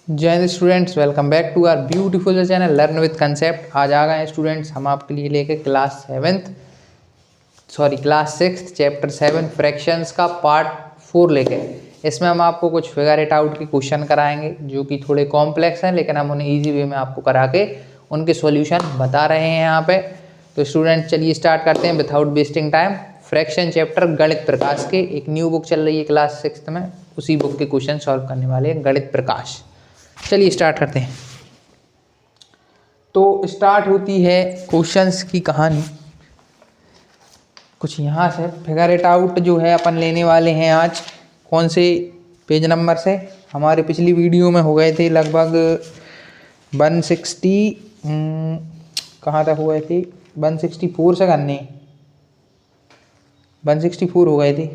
जय हिंद students, welcome back to our beautiful channel learn with concept. आज आ गए हैं स्टूडेंट्स हम आपके लिए लेके क्लास 6 चैप्टर 7 फ्रैक्शंस का पार्ट 4 लेके। इसमें हम आपको कुछ फिगर इट आउट के क्वेश्चन कराएंगे जो कि थोड़े कॉम्प्लेक्स हैं, लेकिन हम उन्हें ईजी वे में आपको करा के उनके सॉल्यूशन बता रहे हैं यहाँ पे। तो स्टूडेंट चलिए स्टार्ट करते हैं without wasting time. Fraction chapter गणित प्रकाश के एक न्यू बुक चल रही है क्लास 6 में, उसी बुक के क्वेश्चन सॉल्व करने वाले हैं गणित प्रकाश। चलिए स्टार्ट करते हैं। तो स्टार्ट होती है क्वेश्चंस की कहानी कुछ यहाँ से। फिगर इट आउट जो है अपन लेने वाले हैं आज कौन से पेज नंबर से। हमारे पिछली वीडियो में हो गए थे लगभग 160 कहाँ तक हुए थे, 164 से करने 164 हो गए थे,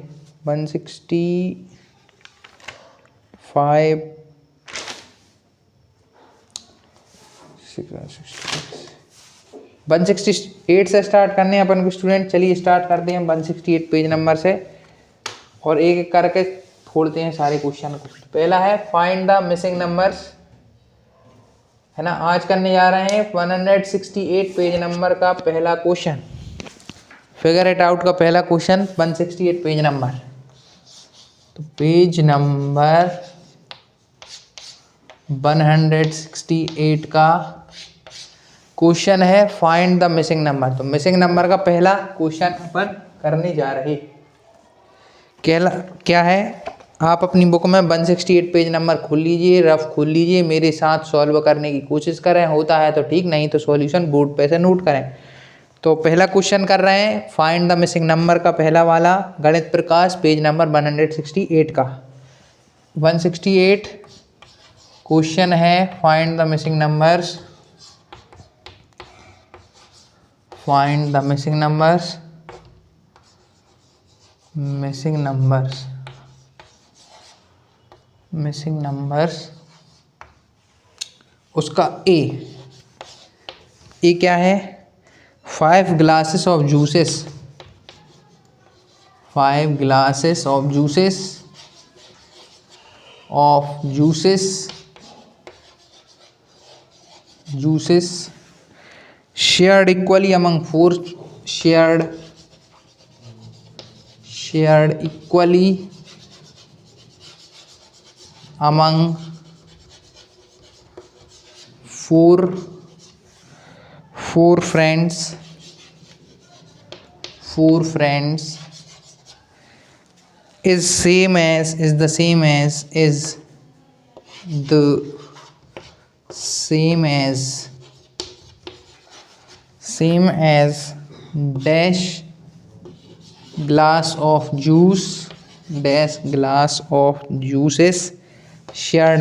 165 168 से स्टार्ट करने हैं अपन को स्टूडेंट। चलिए स्टार्ट करते हैं 168 पेज नंबर से और एक एक करके फोड़ते हैं सारे क्वेश्चन को। पहला है फाइंड द मिसिंग नंबर्स, है ना। आज करने जा रहे हैं 168 पेज नंबर का पहला क्वेश्चन, फिगर इट आउट का पहला क्वेश्चन 168 पेज नंबर। तो पेज नंबर 168 का क्वेश्चन है फाइंड द मिसिंग नंबर। तो मिसिंग नंबर का पहला क्वेश्चन अपन करने जा रहे क्या है। आप अपनी बुक में 168 पेज नंबर खोल लीजिए, रफ खोल लीजिए, मेरे साथ सॉल्व करने की कोशिश करें, होता है तो ठीक, नहीं तो सॉल्यूशन बोर्ड पे से नोट करें। तो पहला क्वेश्चन कर रहे हैं फाइंड द मिसिंग नंबर का पहला वाला गणित प्रकाश पेज नंबर 168 का। 168 क्वेश्चन है find the missing numbers, find the missing numbers उसका ए क्या है। 5 glasses of juices, 5 glasses of juices shared equally among 4 friends is the same as dash glass of juices shared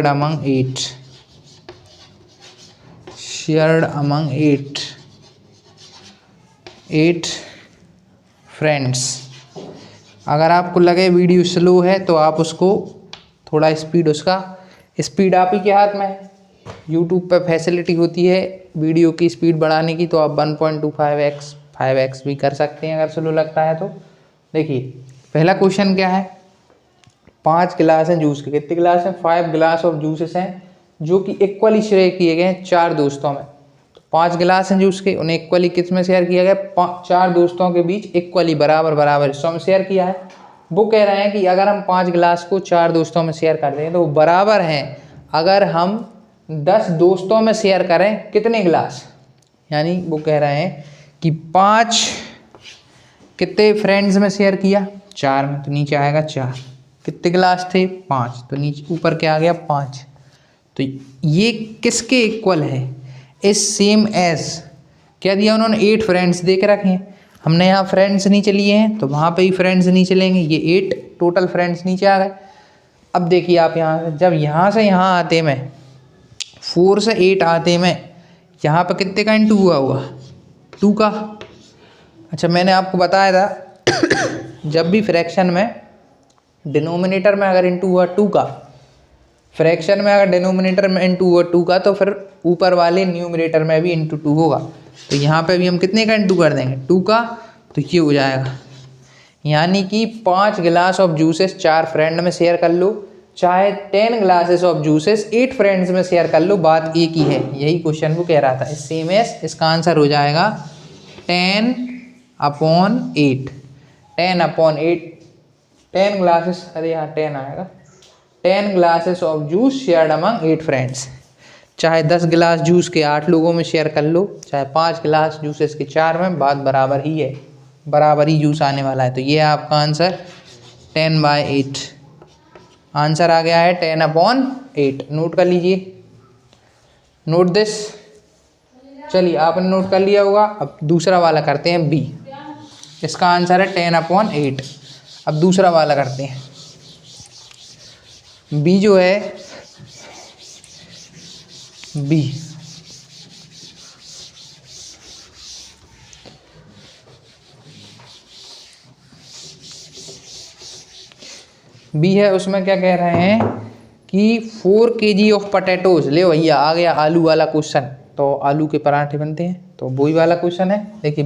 among 8 friends. अगर आपको लगे video slow है तो आप उसको थोड़ा स्पीड आप ही के हाथ में है। यूट्यूब पर फैसिलिटी होती है वीडियो की स्पीड बढ़ाने की, तो आप 1.25x 5x भी कर सकते हैं अगर स्लो लगता है तो। देखिए पहला क्वेश्चन क्या है, 5 गिलास हैं जूस के। कितने गिलास हैं? 5 ग्लास ऑफ जूसेस हैं जो कि इक्वली शेयर किए गए हैं 4 दोस्तों में। तो 5 गिलास हैं जूस के, उन्हें इक्वली किस में शेयर किया गया? 4 दोस्तों के बीच इक्वली बराबर हिस्सों में शेयर किया है। वो कह रहे हैं कि अगर हम 5 गिलास को 4 दोस्तों में शेयर कर दें तो वो बराबर हैं अगर हम 10 दोस्तों में शेयर करें कितने गिलास। यानी वो कह रहे हैं कि 5 कितने फ्रेंड्स में शेयर किया? 4 में, तो नीचे आएगा 4। कितने गिलास थे? 5, तो नीचे ऊपर क्या आ गया? 5। तो ये किसके इक्वल है? इस सेम एज क्या दिया उन्होंने? 8 फ्रेंड्स दे के रखे हैं। हमने यहाँ फ्रेंड्स नीचे लिए हैं तो वहाँ पे ही फ्रेंड्स नीचे लेंगे। ये 8 टोटल फ्रेंड्स नीचे आ गए। अब देखिए आप यहाँ जब यहाँ से यहाँ आते में 4 से 8 आते में यहाँ पर कितने का इंटू हुआ होगा? 2 का। अच्छा मैंने आपको बताया था जब भी फ्रैक्शन में डिनोमिनेटर में अगर इंटू हुआ 2 का, फ्रैक्शन में अगर डिनोमिनेटर में इंटू हुआ 2 का, तो फिर ऊपर वाले न्यूमरेटर में भी इंटू 2 होगा। तो यहाँ पे भी हम कितने का इंटू कर देंगे? 2 का। तो ये हो जाएगा यानी कि 5 गिलास ऑफ जूसेस 4 फ्रेंड में शेयर कर लो, चाहे 10 ग्लासेस ऑफ जूसेस 8 फ्रेंड्स में शेयर कर लो, बात एक ही है। यही क्वेश्चन वो कह रहा था। सेम एस, इसका आंसर हो जाएगा 10/8। 10/8, 10 ग्लासेस, अरे यहाँ 10 आएगा, 10 glasses of juice shared among 8 friends. चाहे 10 गिलास जूस के 8 लोगों में शेयर कर लो, चाहे 5 गिलास जूसेस के 4 में, बात बराबर ही है, बराबर ही जूस आने वाला है। तो ये है आपका आंसर 10/8। आंसर आ गया है 10/8। नोट कर लीजिए, नोट दिस। चलिए आपने नोट कर लिया होगा। अब दूसरा वाला करते हैं बी। इसका आंसर है 10/8। अब दूसरा वाला करते हैं। बी जो है, बी बी है, उसमें क्या कह रहे हैं कि 4 kg ऑफ पटेटोज। ले भैया आ गया आलू वाला क्वेश्चन। तो आलू के पराठे बनते हैं, तो वही वाला क्वेश्चन है। देखिए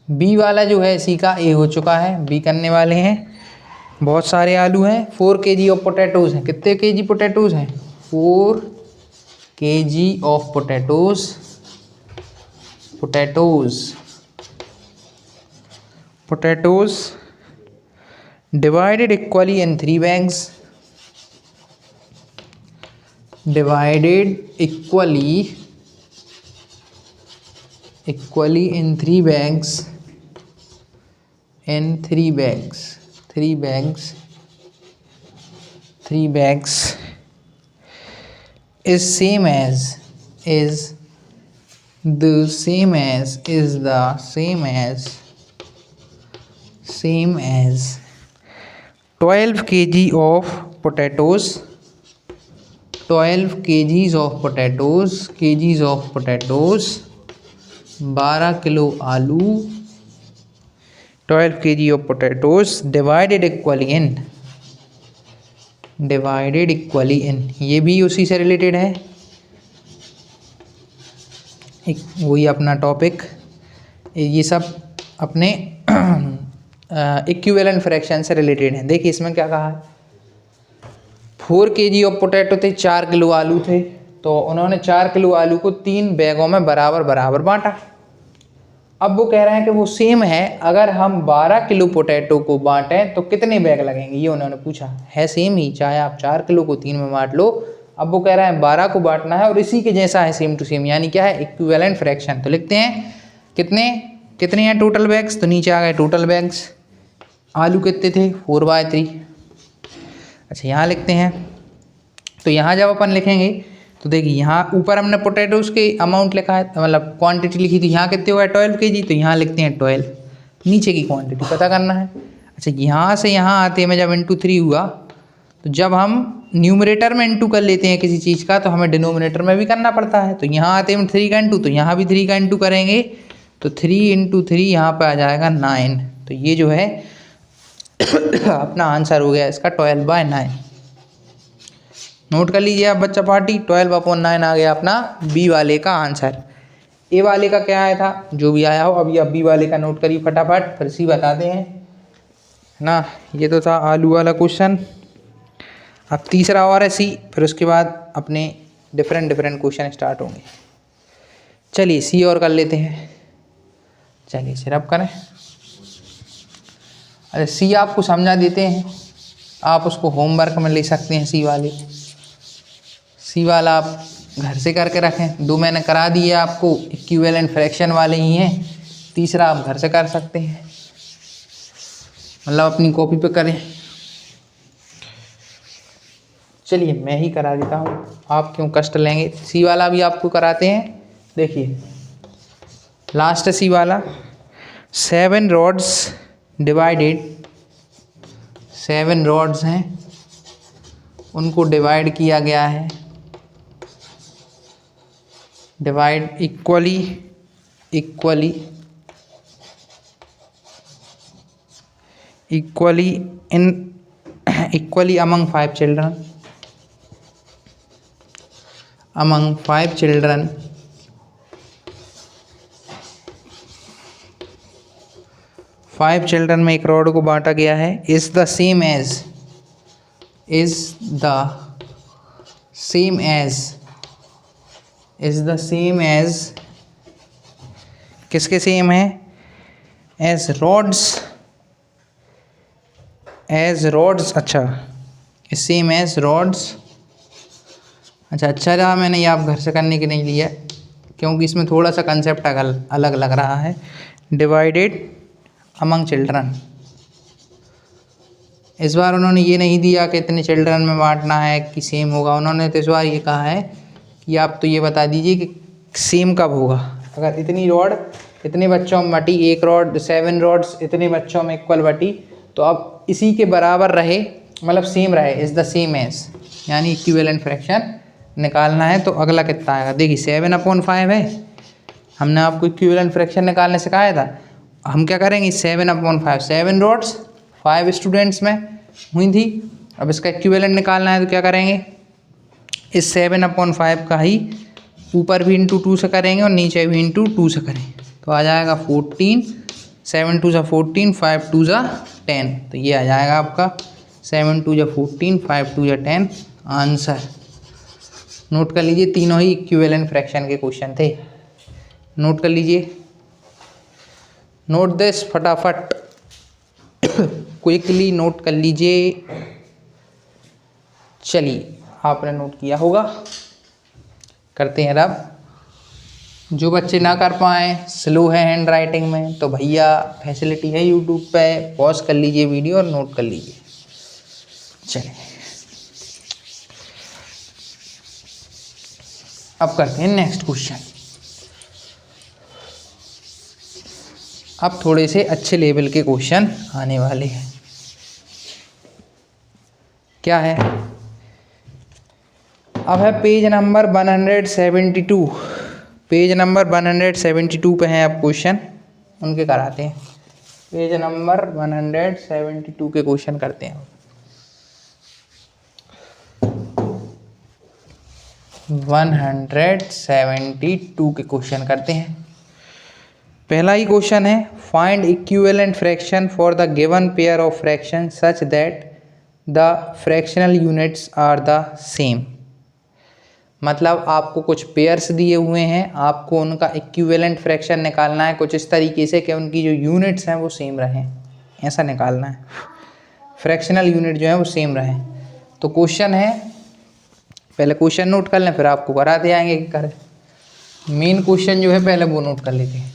बी वाला जो है इसी का ए हो चुका है। बी करने वाले हैं, बहुत सारे आलू हैं, 4 kg ऑफ पोटैटोज हैं। कितने kg पोटैटोज हैं? 4 kg of potatoes. Potatoes divided equally in 3 bags, divided equally in 3 bags, is same as 12 kg of potatoes, 12 kgs of potatoes, 12 kilo आलू, 12 kg of potatoes divided equally in, ये भी उसी से related है, वही अपना topic. ये सब अपने इक्विवेलेंट फ्रैक्शन से रिलेटेड है। देखिए इसमें क्या कहा है, 4 kg ऑफ पोटैटो थे, 4 किलो आलू थे, तो उन्होंने 4 किलो आलू को 3 बैगों में बराबर बराबर बांटा। अब वो कह रहे हैं कि वो सेम है, अगर हम 12 किलो पोटैटो को बांटें तो कितने बैग लगेंगे, ये उन्होंने पूछा है। सेम ही, चाहे आप 4 किलो को 3 में बांट लो। अब वो कह रहे हैं 12 को बांटना है और इसी के जैसा है, सेम टू सेम, यानी क्या है, इक्विवेलेंट फ्रैक्शन। तो लिखते हैं कितने हैं टोटल बैग्स, तो नीचे आ गए टोटल बैग्स। आलू कितने थे? 4/3। अच्छा यहाँ लिखते हैं, तो यहाँ जब अपन लिखेंगे तो देखिए यहाँ ऊपर हमने पोटैटोज के अमाउंट लिखा है, मतलब क्वांटिटी लिखी थी, यहाँ कितने हुआ है 12 kg, तो यहाँ लिखते हैं 12। नीचे की क्वांटिटी पता करना है। अच्छा यहाँ से यहाँ आते में जब इंटू 3 हुआ, तो जब हम न्यूमरेटर में इंटू कर लेते हैं किसी चीज़ का, तो हमें डिनोमिनेटर में भी करना पड़ता है। तो यहाँ आते हैं 3 का इंटू, तो यहाँ भी 3 का इंटू करेंगे, तो 3 × 3 यहाँ पर आ जाएगा 9। तो ये जो है अपना आंसर हो गया इसका 12/9। नोट कर लीजिए आप बच्चा पार्टी, 12/9 आ गया अपना बी वाले का आंसर। ए वाले का क्या आया था, जो भी आया हो। अभी आप बी वाले का नोट करिए फटाफट, फिर सी बताते हैं ना। ये तो था आलू वाला क्वेश्चन। अब तीसरा और है सी, फिर उसके बाद अपने डिफरेंट क्वेश्चन स्टार्ट होंगे। चलिए सी और कर लेते हैं। चलिए सिर्फ करें। अरे सी आपको समझा देते हैं, आप उसको होमवर्क में ले सकते हैं। सी वाला आप घर से करके रखें। 2 मैंने करा दिए आपको, इक्विवेलेंट फ्रैक्शन वाले ही हैं। तीसरा आप घर से कर सकते हैं, मतलब अपनी कॉपी पे करें। चलिए मैं ही करा देता हूँ, आप क्यों कष्ट लेंगे। सी वाला भी आपको कराते हैं। देखिए लास्ट सी वाला, 7 rods डिवाइडेड, 7 rods हैं, उनको डिवाइड किया गया है, divide equally among 5 children, 5 children में एक रॉड को बांटा गया है, इज द सेम एज किसके सेम है? As rods. अच्छा, सेम एज रॉड्स। अच्छा रहा, मैंने ये आप घर से करने के नहीं लिया क्योंकि इसमें थोड़ा सा कंसेप्ट अलग लग रहा है। डिवाइडेड अमंग चिल्ड्रन, इस बार उन्होंने ये नहीं दिया कि इतने चिल्ड्रन में बांटना है कि सेम होगा, उन्होंने तो इस बार ये कहा है कि आप तो ये बता दीजिए कि सेम कब होगा। अगर इतनी रॉड इतने बच्चों में बटी, एक रॉड 7 रॉड्स इतने बच्चों में इक्वल बटी, तो अब इसी के बराबर रहे, मतलब सेम रहे, इज़ द सेम एज, यानी इक्विवेलेंट फ्रैक्शन निकालना है। तो अगला कितना आएगा? देखिए 7/5 है, हमने आपको इक्विवेलेंट फ्रैक्शन निकालने सिखाया था। हम क्या करेंगे? 7/5, 7 रॉड्स 5 स्टूडेंट्स में हुई थी, अब इसका इक्विवेलेंट निकालना है तो क्या करेंगे? इस 7/5 का ही ऊपर भी इंटू 2 से करेंगे और नीचे भी इंटू 2 से करेंगे, तो आ जाएगा 14, 7 2 14, 5 2 10, तो ये आ जाएगा आपका 7 2 14, 5 2 10 आंसर। नोट कर लीजिए, तीनों ही इक्विवेलेंट फ्रैक्शन के क्वेश्चन थे, नोट कर लीजिए, नोट दिस फटाफट क्विकली नोट कर लीजिए। चलिए, आपने नोट किया होगा, करते हैं अब। जो बच्चे ना कर पाएँ, स्लो है हैंड राइटिंग में, तो भैया फैसिलिटी है यूट्यूब पे, पॉज कर लीजिए वीडियो और नोट कर लीजिए। चलिए अब करते हैं नेक्स्ट क्वेश्चन। अब थोड़े से अच्छे लेवल के क्वेश्चन आने वाले हैं। क्या है? अब है पेज नंबर 172, पेज नंबर 172 पे हैं अब क्वेश्चन, उनके कराते हैं। पेज नंबर 172 के क्वेश्चन करते हैं। 172 के क्वेश्चन करते हैं। पहला ही क्वेश्चन है, find equivalent fraction for the given pair of fraction such that the fractional units are the same. मतलब आपको कुछ पेयर्स दिए हुए हैं, आपको उनका इक्विवेलेंट फ्रैक्शन निकालना है कुछ इस तरीके से कि उनकी जो यूनिट्स हैं वो सेम रहें, ऐसा निकालना है। फ्रैक्शनल यूनिट जो है वो सेम रहें। तो क्वेश्चन है, पहले क्वेश्चन नोट कर लें फिर आपको कराते आएंगे कि करें। मेन क्वेश्चन जो है पहले वो नोट कर लेते हैं।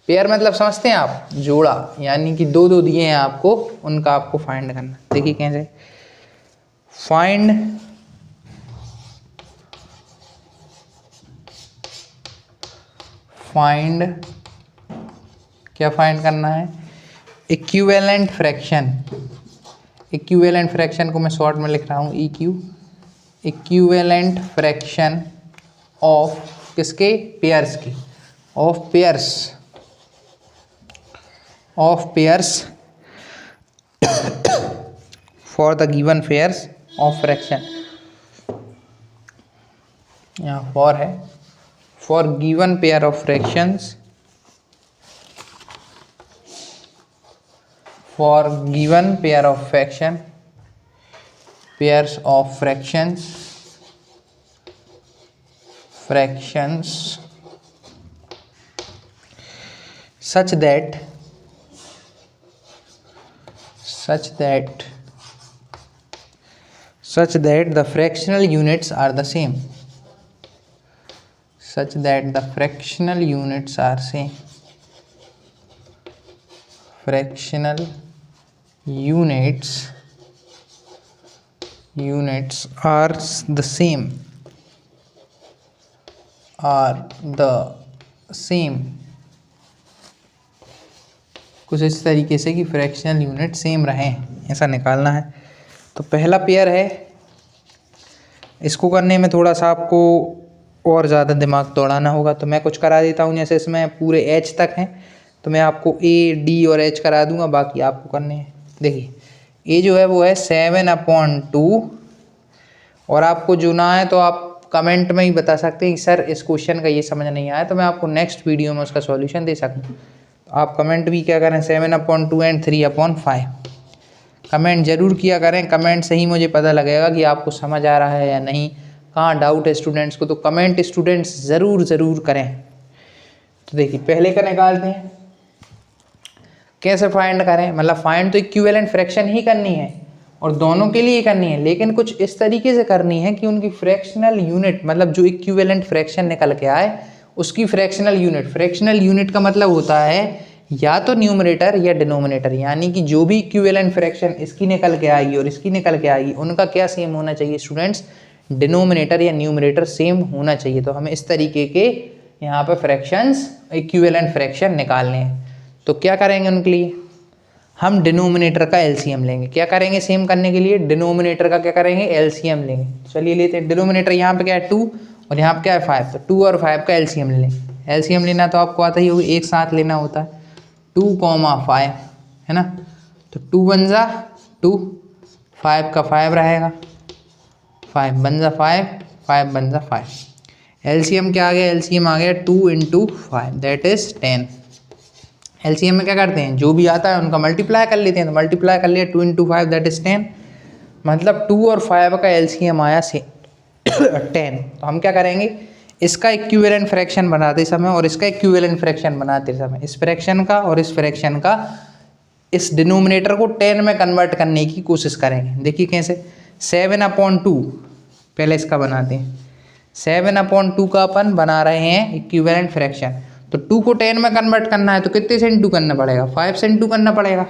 पेयर मतलब समझते हैं आप? जोड़ा, यानी कि दो दो दिए हैं आपको, उनका आपको फाइंड करना। देखिए कैसे, फाइंड क्या फाइंड करना है? Equivalent fraction. इक्विवेलेंट फ्रैक्शन को मैं शॉर्ट में लिख रहा हूँ EQ, इक्विवेलेंट फ्रैक्शन ऑफ किसके? पेयर्स की, of pairs for the given pairs of fraction. यहाँ फॉर है, for given pair of fractions, for given pair of pairs of fractions such that the fractional units are the same, such that the fractional units are same, fractional units are the same, कुछ इस तरीके से कि fractional unit same रहें, ऐसा निकालना है। तो पहला पेयर है, इसको करने में थोड़ा सा आपको और ज़्यादा दिमाग दौड़ाना होगा, तो मैं कुछ करा देता हूँ। जैसे इसमें पूरे H तक हैं तो मैं आपको A, D और H करा दूंगा, बाकी आपको करने हैं। देखिए A जो है वो है 7/2, और आपको जो ना है तो आप कमेंट में ही बता सकते हैं कि सर इस क्वेश्चन का ये समझ नहीं आया, तो मैं आपको नेक्स्ट वीडियो में उसका सॉल्यूशन दे सकूँ। आप कमेंट भी क्या करें 7/2 एंड 3/5 कमेंट ज़रूर किया करें। कमेंट से ही मुझे पता लगेगा कि आपको समझ आ रहा है या नहीं, कहाँ डाउट है स्टूडेंट्स को। तो कमेंट स्टूडेंट्स ज़रूर करें। तो देखिए पहले का निकालते हैं, कैसे फाइंड करें, मतलब फाइंड तो इक्विवेलेंट फ्रैक्शन ही करनी है और दोनों के लिए करनी है, लेकिन कुछ इस तरीके से करनी है कि उनकी फ्रैक्शनल यूनिट, मतलब जो इक्विवेलेंट फ्रैक्शन निकल के आए उसकी फ्रैक्शनल यूनिट का मतलब होता है या तो न्यूमरेटर या डिनोमिनेटर, यानी कि जो भी इक्विवेलेंट फ्रैक्शन इसकी निकल के आएगी और इसकी निकल के आएगी उनका क्या सेम होना चाहिए स्टूडेंट्स, डिनोमिनेटर या न्यूमरेटर सेम होना चाहिए। तो हमें इस तरीके के यहाँ पे फ्रैक्शंस इक्विवेलेंट फ्रैक्शन निकालने हैं। तो क्या करेंगे उनके लिए, हम डिनोमिनेटर का एलसीएम लेंगे। क्या करेंगे सेम करने के लिए, डिनोमिनेटर का क्या करेंगे, एलसीएम लेंगे। चलिए लेते हैं। डिनोमिनेटर यहाँ पे क्या है 2 और यहाँ पे क्या है 5, तो 2 और 5 का एलसीएम ले लेंगे। एलसीएम लेना तो आपको आता ही होगा, एक साथ लेना होता है 2,5 है ना। तो 2 बन जा 2, 5 का 5 रहेगा, 5 बन जा 5, 5 बन जा 5। एलसीएम क्या आ गया, एलसीएम आ गया 2 × 5 दैट इज 10। एलसीएम में क्या करते हैं, जो भी आता है उनका मल्टीप्लाई कर लेते हैं। तो मल्टीप्लाई कर लिया 2 × 5 दैट इज 10, मतलब 2 और 5 का एलसीएम आया 10। तो हम क्या करेंगे, इसका इक्विवेलेंट फ्रैक्शन बनाते समय और इसका इक्विवेलेंट फ्रैक्शन बनाते समय इस फ्रैक्शन का और इस फ्रैक्शन का इस डिनोमिनेटर को 10 में कन्वर्ट करने की कोशिश करेंगे। देखिए कैसे, 7/2 पहले इसका बनाते हैं। 7/2 का अपन बना रहे हैं इक्विवेलेंट फ्रैक्शन। तो 2 को 10 में कन्वर्ट करना है तो कितने से इंटू करना पड़ेगा, 5 से इंटू करना पड़ेगा।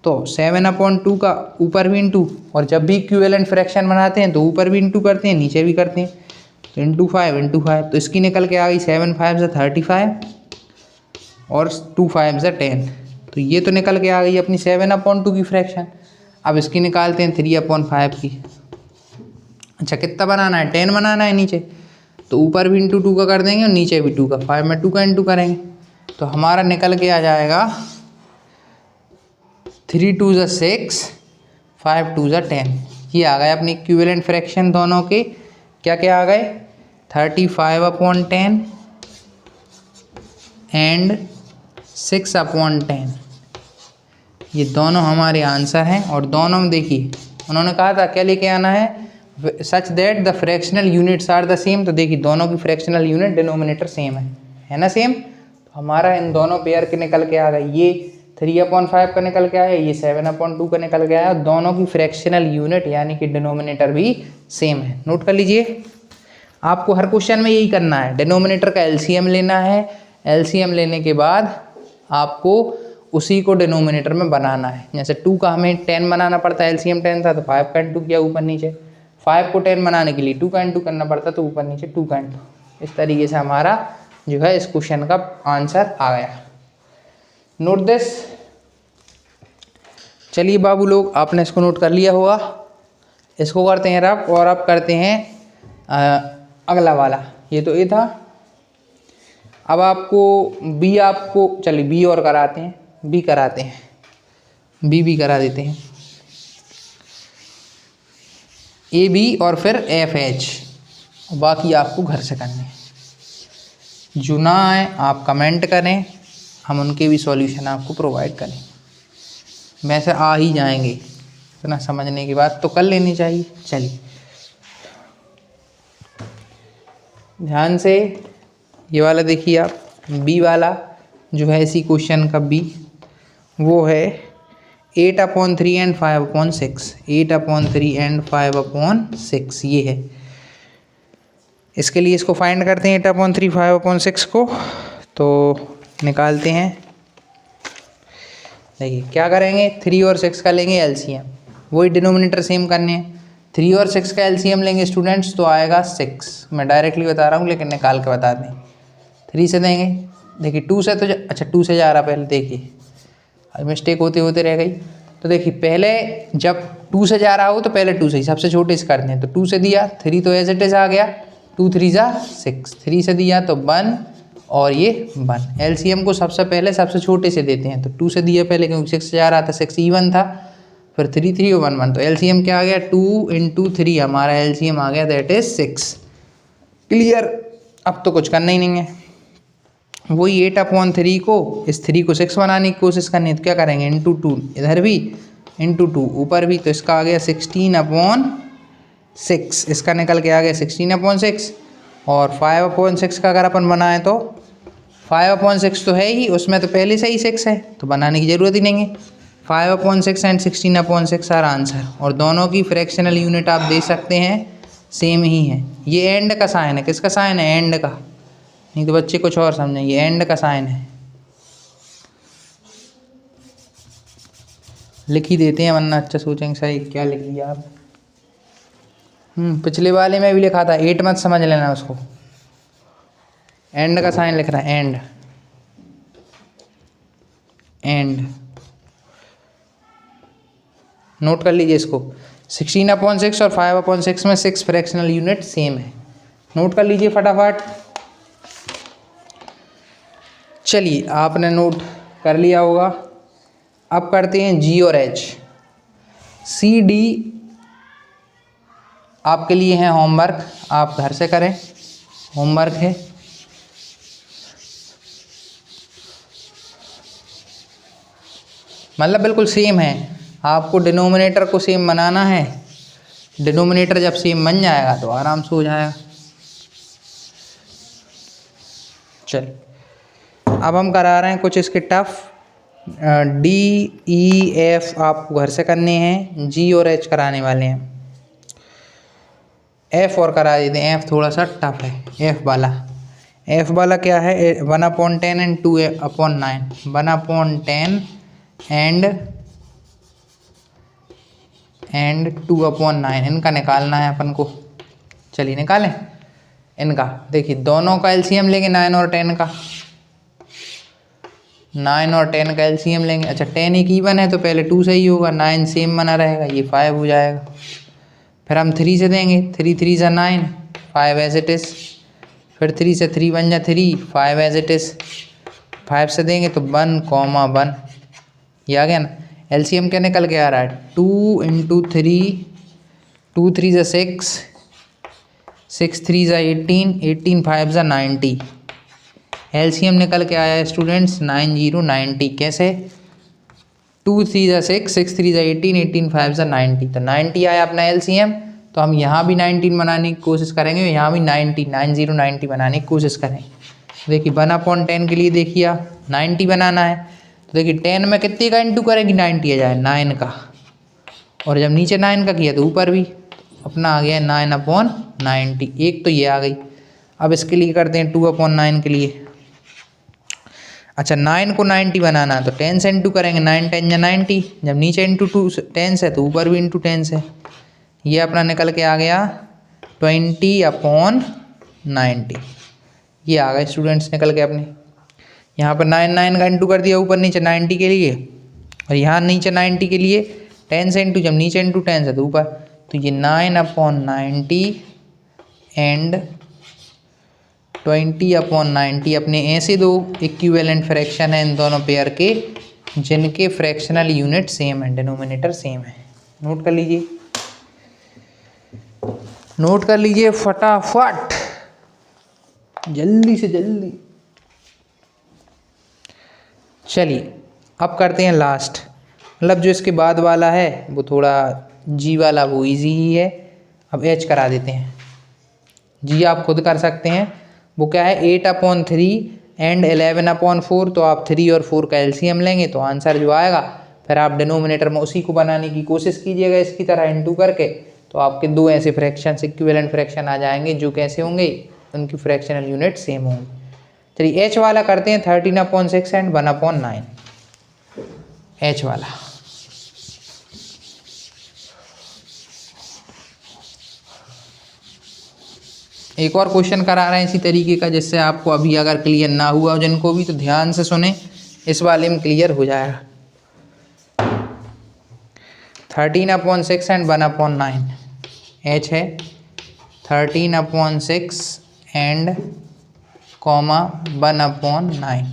तो 7/2 का ऊपर भी इंटू, और जब भी इक्विवेलेंट फ्रैक्शन बनाते हैं तो ऊपर भी इंटू करते हैं नीचे भी करते हैं, तो इंटू 5 तो इसकी निकल के आ गई 7 × 5 = 35 और 2 × 5 = 10। तो ये तो निकल के आ गई अपनी 7/2 की फ्रैक्शन। अब इसकी निकालते हैं 3/5 की। अच्छा कितना बनाना है, 10 बनाना है नीचे, तो ऊपर भी इंटू 2 का कर देंगे और नीचे भी 2 का, 5 में 2 का इंटू करेंगे तो हमारा निकल के आ जाएगा 3 × 2 = 6, 5 × 2 = 10। ये आ गए अपने इक्विवेलेंट फ्रैक्शन दोनों के, क्या क्या आ गए, 35/10 एंड 6/10। ये दोनों हमारे आंसर हैं। और दोनों में देखिए उन्होंने कहा था क्या लेके आना है, such that the fractional units are the same. तो देखिए दोनों की फ्रैक्शनल यूनिट डिनोमिनेटर सेम है ना सेम। तो हमारा इन दोनों पेयर के निकल के आ गए, ये 3/5 का निकल के आया, ये 7/2 का निकल के आया। दोनों की फ्रैक्शनल यूनिट यानी कि डिनोमिनेटर भी सेम है। नोट कर लीजिए, आपको हर क्वेश्चन में यही करना है, डिनोमिनेटर का एलसीएम लेना है। एलसीएम लेने के बाद आपको उसी को डिनोमिनेटर में बनाना है। जैसे 2 का हमें 10 बनाना पड़ता है, एलसीएम 10 था तो 5 का इंटू किया ऊपर नीचे, 5 को 10 बनाने के लिए 2 का इंटू करना पड़ता तो ऊपर नीचे 2 का इंटू। इस तरीके से हमारा जो है इस क्वेश्चन का आंसर आ गया। Note this. चलिए बाबू लोग आपने इसको नोट कर लिया होगा, इसको करते हैं रफ और अब करते हैं अगला वाला। ये तो ए था, अब आपको बी, आपको चलिए बी और कराते हैं, बी कराते हैं, बी करा देते हैं, ए बी और फिर एफ एच, बाकी आपको घर से करने हैं। जो ना आए आप कमेंट करें, हम उनके भी सॉल्यूशन आपको प्रोवाइड करें। वैसे आ ही जाएंगे, इतना समझने के बाद तो कर लेनी चाहिए। चलिए ध्यान से ये वाला देखिए आप, बी वाला जो है इसी क्वेश्चन का बी, वो है 8/3 एंड 5/6, 8/3 एंड 5/6 ये है। इसके लिए इसको फाइंड करते हैं 8/3 5/6 को, तो निकालते हैं। देखिए क्या करेंगे, 3 और 6 का लेंगे एलसीएम, वही डिनोमिनेटर सेम करने हैं। 3 और 6 का एलसीएम लेंगे स्टूडेंट्स तो आएगा 6। मैं डायरेक्टली बता रहा हूँ लेकिन निकाल के बता दें। 3 से देंगे, देखिए 2 से तो अच्छा 2 से जा रहा, पहले देखिए मिस्टेक होते होते रह गई। तो देखिए पहले जब 2 से जा रहा हो तो पहले 2 से ही सबसे छोटे से करते हैं। तो 2 से दिया, 3 तो एज इट इज आ गया, 2 3 = 6, 3 से दिया तो 1 और ये 1। एलसीएम को सबसे पहले सबसे छोटे से देते हैं। तो 2 से दिया पहले क्योंकि 6 से जा रहा था, 6 even था, फिर 3 3 और 1 1। तो एलसीएम क्या आ गया, 2 × 3 हमारा एलसीएम आ गया, दैट इज 6। क्लियर, अब तो कुछ करना ही नहीं है। वही 8/3 को, इस 3 को 6 बनाने की कोशिश करनी है तो क्या करेंगे, इंटू 2, इधर भी इंटू 2, ऊपर भी, तो इसका आ गया 16/6, इसका निकल के आ गया 16/6। और 5/6 का अगर अपन बनाएं तो 5/6 तो है ही, उसमें तो पहले से ही 6 है तो बनाने की ज़रूरत ही नहीं है। 5/6 एंड 16/6 आर आंसर। और दोनों की फ्रैक्शनल यूनिट आप दे सकते हैं, सेम ही है। ये एंड का साइन है, किसका साइन है, एंड का, नहीं तो बच्चे कुछ और समझेंगे, एंड का साइन है। लिख ही देते हैं वरना अच्छा सोचेंगे सही क्या लिख लिया आप। पिछले वाले में भी लिखा था, 8 मत समझ लेना उसको, एंड का साइन लिख रहा है, एंड एंड। नोट कर लीजिए इसको, 16/6 और 5/6 में 6 फ्रैक्शनल यूनिट सेम है, नोट कर लीजिए फटाफट। चलिए आपने नोट कर लिया होगा। अब करते हैं जी और एच। सी डी आपके लिए है होमवर्क, आप घर से करें, होमवर्क है। मतलब बिल्कुल सेम है, आपको डिनोमिनेटर को सेम बनाना है। डिनोमिनेटर जब सेम बन जाएगा तो आराम से हो जाएगा। चल अब हम करा रहे हैं कुछ इसके टफ। डी ई एफ आपको घर से करने हैं, जी और एच कराने वाले हैं। एफ और करा देते हैं, एफ थोड़ा सा टफ है। एफ वाला क्या है, 1/10 एंड 2/9, 1/10 एंड 2/9, इनका निकालना है अपन को। चलिए निकालें इनका। देखिए दोनों का एलसीएम लेंगे 9 और 10 का, 9 और 10 का एलसीएम लेंगे। अच्छा 10 एक इवन है तो पहले 2 सही होगा, 9 सेम बना रहेगा, ये 5 हो जाएगा। फिर हम 3 से देंगे, 3 3 सा 9, 5 एज इट इज़। फिर 3 से 3 बन जा 3, 5 एज इट इज़। 5 से देंगे तो 1,1, ये आ गया ना। एलसीएम क्या निकल के आ रहा है, 2 × 3, 2 3 सा 6, 6 3 सा 18, 18 5 सा 90। एलसीएम निकल के आया है स्टूडेंट्स 9090। कैसे, 2 3 सा 6, 6 3 सा 18, 18 5 सा 90, तो 90 आया अपना एलसीएम। तो हम यहाँ भी 19 बनाने की कोशिश करेंगे, यहाँ भी 90 बनाने की कोशिश करें। देखिए 1/10 के लिए देखिए 90 बनाना है, तो देखिए 10 में कितने का इंटू करेंगे, 90 आ जाए 9 का। और जब नीचे 9 का किया तो ऊपर भी अपना आ गया 9/90। एक तो ये आ गई। अब इसके लिए करते हैं 2/9 के लिए। अच्छा 9 को 90 बनाना है तो 10 से इंटू करेंगे, 9 10 या 90। जब नीचे इंटू 2 10 है तो ऊपर भी इंटू 10 है। ये अपना निकल के आ गया 20/90। ये आ गए स्टूडेंट्स निकल के अपने। यहाँ पर 9 का इंटू कर दिया ऊपर नीचे 90 के लिए, और यहाँ नीचे 90 के लिए 10 से इंटू, जब नीचे इंटू 10 है तो ऊपर, तो ये 9/90 एंड 20/90 अपने ऐसे दो इक्विवेलेंट फ्रैक्शन है इन दोनों पेयर के, जिनके फ्रैक्शनल यूनिट सेम है, डिनोमिनेटर सेम है। नोट कर लीजिए, नोट कर लीजिए फटाफट, जल्दी से जल्दी। चलिए अब करते हैं लास्ट, मतलब जो इसके बाद वाला है वो थोड़ा, जी वाला वो इजी ही है। अब एच करा देते हैं। जी आप खुद कर सकते हैं, वो क्या है 8/3 एंड 11/4, तो आप 3 और 4 का एलसीएम लेंगे तो आंसर जो आएगा, फिर आप डिनोमिनेटर में उसी को बनाने की कोशिश कीजिएगा इसकी तरह इंटू करके, तो आपके दो ऐसे फ्रैक्शन इक्विवेलेंट फ्रैक्शन आ जाएंगे जो कैसे होंगे, उनकी फ्रैक्शनल यूनिट सेम होंगे। चलिए एच वाला करते हैं 13/6 एंड 1/9। एच वाला एक और क्वेश्चन करा रहे हैं इसी तरीके का, जिससे आपको अभी अगर क्लियर ना हुआ हो जिनको भी, तो ध्यान से सुने, इस वाले में क्लियर हो जाएगा। 13/6 एंड 1/9। एच है 13/6 एंड 1/9।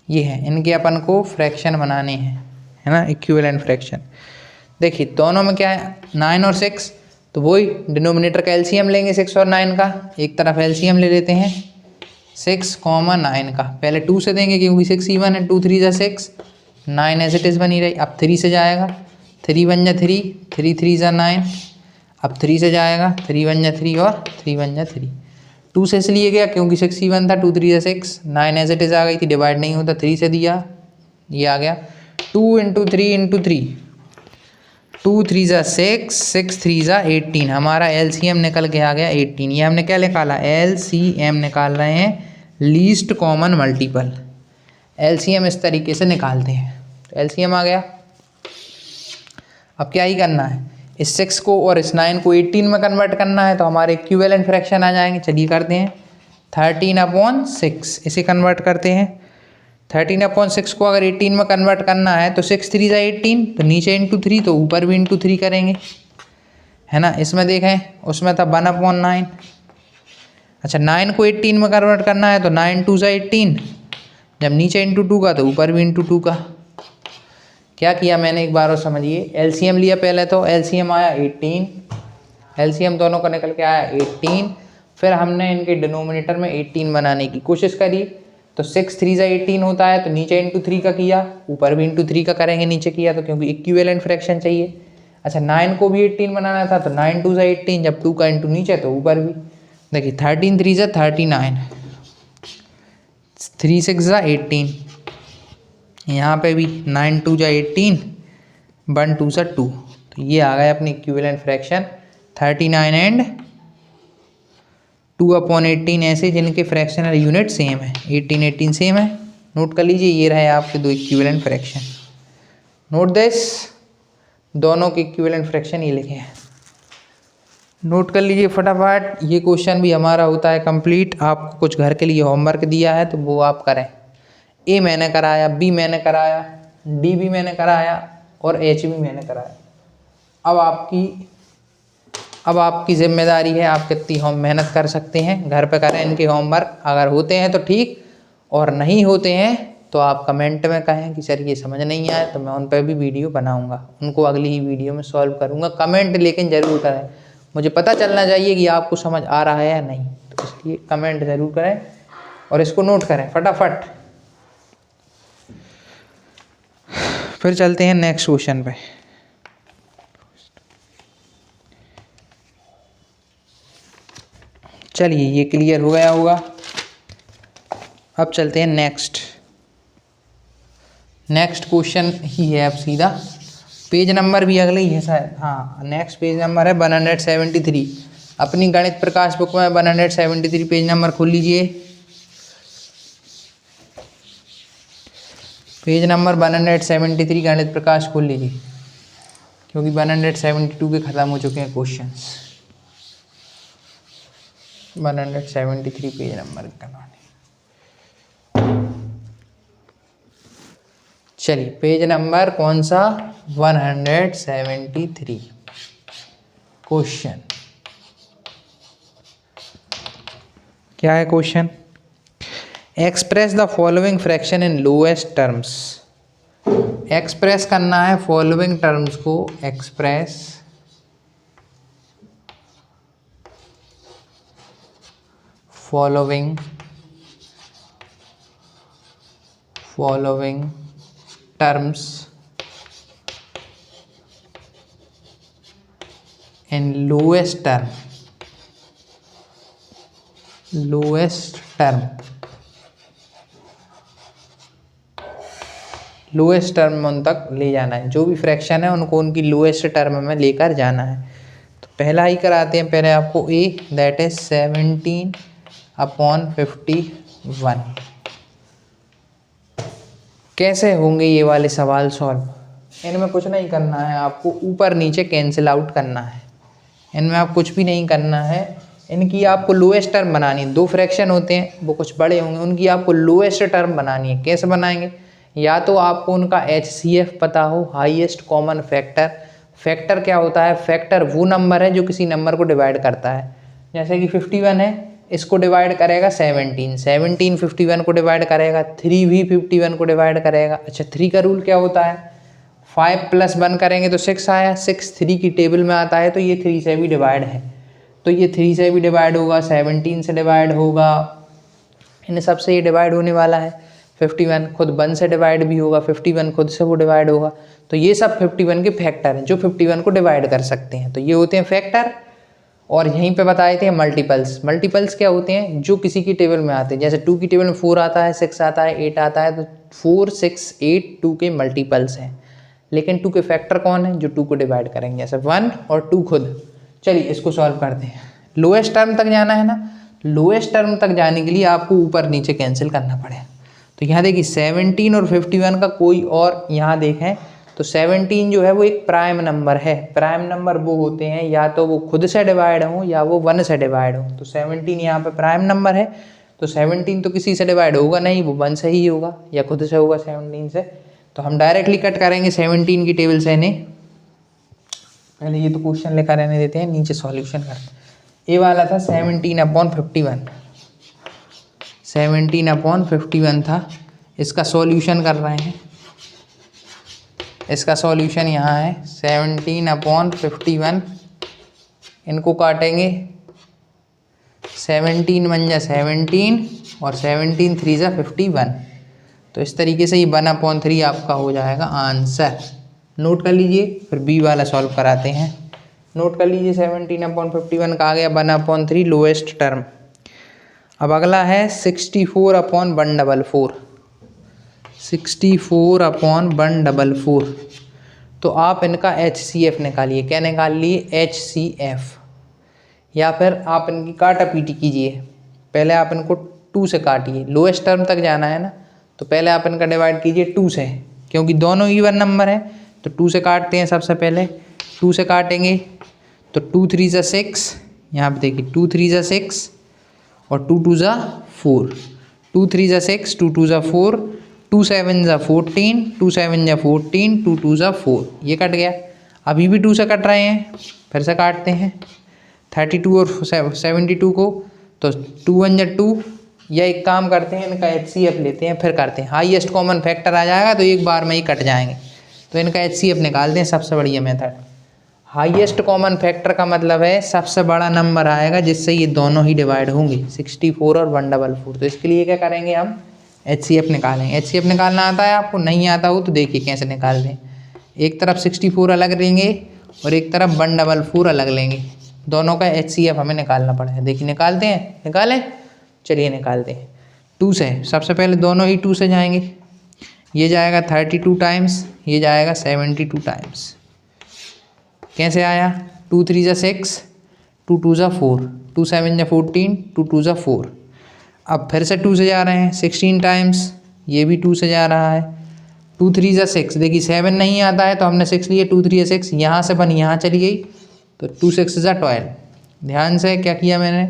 ये है, इनके अपन को फ्रैक्शन बनाने हैं, है ना, इक्विवेलेंट फ्रैक्शन। देखिए दोनों में क्या है 9 और 6, तो वही डिनोमिनेटर का एलसीएम लेंगे 6 और 9 का, एक तरफ एलसीएम ले लेते हैं। 6, 9 का पहले 2 से देंगे क्योंकि 6 इवन है, 2 3 जा 6, 9 एज इट इज़ बनी रही। अब 3 से जाएगा, 3 1 जा 3, 3 3 जा 9। अब 3 से जाएगा, 3 1 जा 3 और 3 1 जा 3। 2 से इसलिए गया क्योंकि 6 इवन था, 2 3 जा 6, 9 एज इट इज़ आ गई थी, डिवाइड नहीं होता, 3 से दिया, ये आ गया। 2 × 3 × 3, 2 3 जा 6, 6 3 जा 18, हमारा LCM निकल के आ गया 18। ये हमने क्या निकाला, LCM निकाल रहे हैं, लीस्ट कॉमन मल्टीपल। LCM इस तरीके से निकालते हैं, तो LCM आ गया। अब क्या ही करना है, इस 6 को और इस 9 को 18 में कन्वर्ट करना है, तो हमारे इक्विवेलेंट फ्रैक्शन आ जाएंगे। चलिए करते हैं, 13/6 इसे कन्वर्ट करते हैं। 13/6 को अगर 18 में कन्वर्ट करना है तो 6 3 जा 18, तो नीचे इंटू 3 तो ऊपर भी इंटू 3 करेंगे, है ना। इसमें देखें, उसमें था 1/9। अच्छा, 9 को 18 में कन्वर्ट करना है तो 9 2 जा 18, जब नीचे इंटू 2 का तो ऊपर भी इंटू 2 का। क्या किया मैंने एक बार और समझिए, LCM लिया पहले, तो LCM आया 18, LCM दोनों का निकल के आया 18। फिर हमने इनके डिनोमिनेटर में 18 बनाने की कोशिश करी, तो 6 3 जा 18 होता है, तो नीचे इंटू 3 का किया, ऊपर भी इंटू 3 का करेंगे नीचे किया, तो क्योंकि इक्विवेलेंट फ्रैक्शन चाहिए। अच्छा, 9 को भी 18 बनाना था, तो 9 2 जा 18, जब 2 का इंटू नीचे तो ऊपर भी। देखिए 13 3 जा 39, 3 6 जा 18, यहाँ पे भी 9 2 जा 18, 1 2 जा 2, तो ये आ गए अपनी इक्विवेलेंट फ्रैक्शन 39 एंड 2/18, ऐसे जिनके फ्रैक्शनल यूनिट सेम है, 18 18 सेम है। नोट कर लीजिए, ये रहे आपके दो इक्विवेलेंट फ्रैक्शन। नोट दिस, दोनों के इक्विवेलेंट फ्रैक्शन ये लिखे हैं, नोट कर लीजिए फटाफट। ये क्वेश्चन भी हमारा होता है कंप्लीट। आपको कुछ घर के लिए होमवर्क दिया है तो वो आप करें। A मैंने कराया, B मैंने कराया, D भी मैंने कराया और H भी मैंने कराया। अब आपकी जिम्मेदारी है, आप कितनी मेहनत कर सकते हैं, घर पे करें इनके होमवर्क। अगर होते हैं तो ठीक, और नहीं होते हैं तो आप कमेंट में कहें कि सर ये समझ नहीं आया, तो मैं उन पर भी वीडियो बनाऊंगा, उनको अगली ही वीडियो में सॉल्व करूंगा। कमेंट लेकिन ज़रूर करें, मुझे पता चलना चाहिए कि आपको समझ आ रहा है या नहीं, तो इसलिए कमेंट ज़रूर करें और इसको नोट करें फटाफट। फिर चलते हैं नेक्स्ट क्वेश्चन पे। चलिए, ये क्लियर हो गया होगा। अब चलते हैं नेक्स्ट क्वेश्चन ही है। अब सीधा पेज नंबर भी अगले ही है शायद, हाँ नेक्स्ट पेज नंबर है 173। अपनी गणित प्रकाश बुक में 173 पेज नंबर खोल लीजिए। पेज नंबर 173 गणित प्रकाश खोल लीजिए, क्योंकि 172 के ख़त्म हो चुके हैं क्वेश्चंस। 173 पेज नंबर करवाने। चलिए, पेज नंबर कौन सा, 173। क्वेश्चन क्या है question, express the following fraction in lowest terms. Express करना है फॉलोइंग टर्म्स को, express following terms in lowest term. Lowest term उन तक ले जाना है, जो भी फ्रैक्शन है उनको उनकी लोएस्ट टर्म में लेकर जाना है। तो पहला ही कराते हैं पहले आपको A, दैट इज 17/51। कैसे होंगे ये वाले सवाल सॉल्व, इनमें कुछ नहीं करना है, आपको ऊपर नीचे कैंसिल आउट करना है। इनमें आप कुछ भी नहीं करना है, इनकी आपको लोएस्ट टर्म बनानी है। दो फ्रैक्शन होते हैं, वो कुछ बड़े होंगे, उनकी आपको लोएस्ट टर्म बनानी है। कैसे बनाएंगे, या तो आपको उनका HCF पता हो, हाईएस्ट कॉमन फैक्टर। फैक्टर क्या होता है, फैक्टर वो नंबर है जो किसी नंबर को डिवाइड करता है। जैसे कि 51 है, इसको डिवाइड करेगा 17, 17 51 को डिवाइड करेगा, 3 भी 51 को डिवाइड करेगा। अच्छा, 3 का रूल क्या होता है, 5 + 1 करेंगे तो 6 आया, 6 3 की टेबल में आता है, तो ये 3 से भी डिवाइड है, तो ये 3 से भी डिवाइड होगा, 17 से डिवाइड होगा, इन सबसे ये डिवाइड होने वाला है 51, खुद 1 से डिवाइड भी होगा, 51 खुद से वो डिवाइड होगा। तो ये सब 51 के फैक्टर हैं जो 51 को डिवाइड कर सकते हैं, तो ये होते हैं फैक्टर। और यहीं पे बताए थे मल्टीपल्स। मल्टीपल्स क्या होते हैं, जो किसी की टेबल में आते हैं, जैसे 2 की टेबल में 4 आता है, 6 आता है, 8 आता है, तो 4, 6, 8 2 के मल्टीपल्स हैं। लेकिन 2 के फैक्टर कौन है, जो 2 को डिवाइड करेंगे, जैसे 1 और 2 खुद। चलिए इसको सॉल्व करते हैं। लोएस्ट टर्म तक जाना है ना, लोएस्ट टर्म तक जाने के लिए आपको ऊपर नीचे कैंसिल करना पड़ेगा। तो यहाँ देखिए 17 और 51 का कोई और, यहाँ देखें तो 17 जो है वो एक प्राइम नंबर है। प्राइम नंबर वो होते हैं या तो वो खुद से डिवाइड हो या वो 1 से डिवाइड हो। तो 17 यहाँ पे प्राइम नंबर है, तो 17 तो किसी से डिवाइड होगा नहीं, वो 1 से ही होगा या खुद से होगा 17 से। तो हम डायरेक्टली कट करेंगे 17 की टेबल से इन्हें। पहले ये तो क्वेश्चन लिखा रहने देते हैं, नीचे सॉल्यूशन करते हैं। ये वाला था 17/51, 17/51 था। इसका सॉल्यूशन कर रहे हैं। इसका सॉल्यूशन यहाँ है 17/51। इनको काटेंगे, 17 1 जा 17 और 17 3 जा 51। तो इस तरीके से ये 1/3 आपका हो जाएगा आंसर। नोट कर लीजिए, फिर बी वाला सॉल्व कराते हैं। नोट कर लीजिए 17/51 का आ गया 1/3 लोएस्ट टर्म। अब अगला है 64/144, 64/144। तो आप इनका HCF निकालिए। क्या निकाल लिए, HCF, या फिर आप इनकी काटा पीटी कीजिए। पहले आप इनको 2 से काटिए, लोएस्ट टर्म तक जाना है ना, तो पहले आप इनका डिवाइड कीजिए 2 से, क्योंकि दोनों इवन नंबर है। तो 2 से काटते हैं सबसे पहले, 2 से काटेंगे तो 2 3 जा 6, यहाँ पे देखिए 2 3 जा 6 और 2 2 जा 4, 2 3 जा 6, 2 2 जा 4, 2 7 जा 14, 2 7 जा 14, 2 2 जा 4, ये कट गया। अभी भी 2 से कट रहे हैं, फिर से काटते हैं 32 और 72 को, तो 2 1 जा 2, या एक काम करते हैं इनका HCF लेते हैं फिर करते हैं। हाईएस्ट कॉमन फैक्टर आ जाएगा तो एक बार में ही कट जाएंगे, तो इनका HCF निकालते हैं। सबसे बढ़िया मेथड, हाईएस्ट कॉमन फैक्टर का मतलब है सबसे बड़ा नंबर आएगा जिससे ये दोनों ही डिवाइड होंगे, 64 और 144। तो इसके लिए क्या करेंगे, हम HCF निकालेंगे। HCF निकालना आता है आपको, नहीं आता हो तो देखिए कैसे निकालते हैं। एक तरफ 64 अलग लेंगे और एक तरफ 144 अलग लेंगे, दोनों का HCF हमें निकालना पड़ेगा। देखिए निकालते हैं, निकालें, चलिए निकालते हैं। 2 से सबसे पहले दोनों ही 2 से जाएंगे, ये जाएगा 32 टाइम्स, ये जाएगा 72 टाइम्स। कैसे आया, 2 3 जा 6, 2 2 जा 4, 2 7 जा 14, 2 2 जा 4। अब फिर से 2 से जा रहे हैं 16 टाइम्स, ये भी 2 से जा रहा है। 2 3 जा 6, देखिए 7 नहीं आता है तो हमने 6 लिए, 2 3 जा 6, यहाँ से 1 यहाँ चली गई तो 2 6 जा 12। ध्यान से क्या किया मैंने,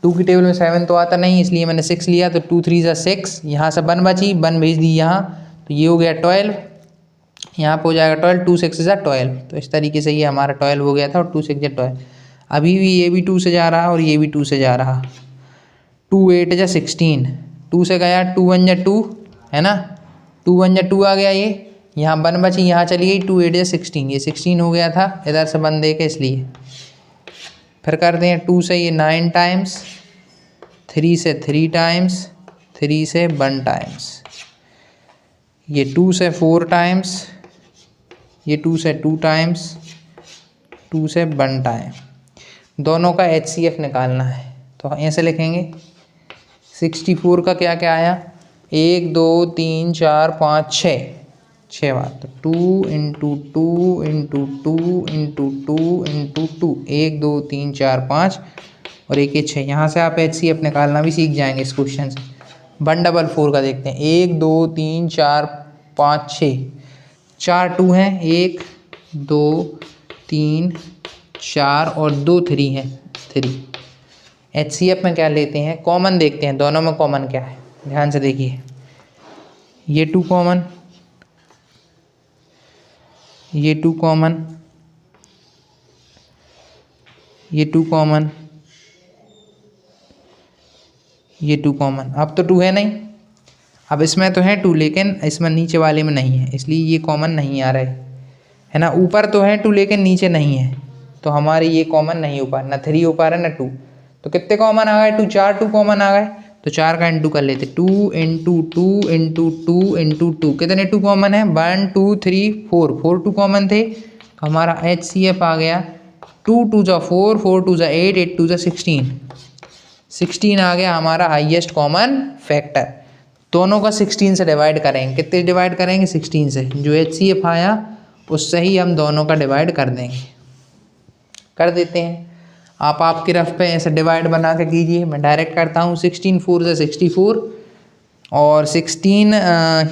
2 की टेबल में 7 तो आता नहीं, इसलिए मैंने 6 लिया, तो 2 3 जा 6, यहाँ से 1 बची, 1 भेज दी यहाँ, तो ये हो गया 12, यहाँ पे हो जाएगा 12, 2 6 जा 12। तो इस तरीके से ये हमारा 12 हो गया था और 2 6 जा 12। अभी भी ये भी 2 से जा रहा और ये भी 2 से जा रहा। 2 8 जा 16, 2 से गया, 2 1 जा 2 है ना, 2 1 जा 2 आ गया, ये यहाँ 1 बची, यहाँ चली गई, 2 8 जा 16, ये 16 हो गया था, इधर से 1 दे के इसलिए। फिर करते हैं 2 से ये 9 टाइम्स, 3 से 3 टाइम्स, 3 से 1 टाइम्स, ये 2 से 4 टाइम्स, ये 2 से 2 टाइम्स, 2 से 1 टाइम। दोनों का HCF निकालना है, तो ऐसे लिखेंगे 64 का क्या क्या आया, 1 2 3 4 5 6 बार, तो 2 × 2 × 2 × 2 × 2, 1 2 3 4 5 और एक 6। यहाँ से आप HCF निकालना भी सीख जाएंगे इस क्वेश्चन से। 144 का देखते हैं, 1 2 3 4 5 6, 4 2 हैं, 1 2 3 4 और 2 3 हैं, 3। HCF में क्या लेते हैं, कॉमन देखते हैं, दोनों में कॉमन क्या है, ध्यान से देखिए। ये 2 कॉमन, ये 2 कॉमन, ये 2 कॉमन, ये 2 कॉमन। अब तो 2 है नहीं, अब इसमें तो है 2 लेकिन इसमें नीचे वाले में नहीं है, इसलिए ये कॉमन नहीं आ रहे है ना। ऊपर तो है 2 लेकिन नीचे नहीं है, तो हमारे ये कॉमन नहीं हो पा रहा, ना 3 हो पा रहा ना 2। तो कितने कॉमन आ गए, 4 2 कॉमन आ गए। तो 4 का इंटू कर लेते, 2 इंटू 2 इंटू 2 इंटू 2, कितने 2 कॉमन है, 1 2 3 4, 4 2 कॉमन थे तो हमारा HCF आ गया 2 2 जा 4, 4 2 जा 8, 8 2 जा 16, 16 आ गया हमारा हाईएस्ट कॉमन फैक्टर। दोनों का 16 से डिवाइड करेंगे, कितने डिवाइड करेंगे, 16 से, जो HCF आया उससे ही हम दोनों का डिवाइड कर देंगे, कर देते हैं। आप आपके रफ पे ऐसे डिवाइड बना के कीजिए, मैं डायरेक्ट करता हूँ। 16 4 से 64 और 16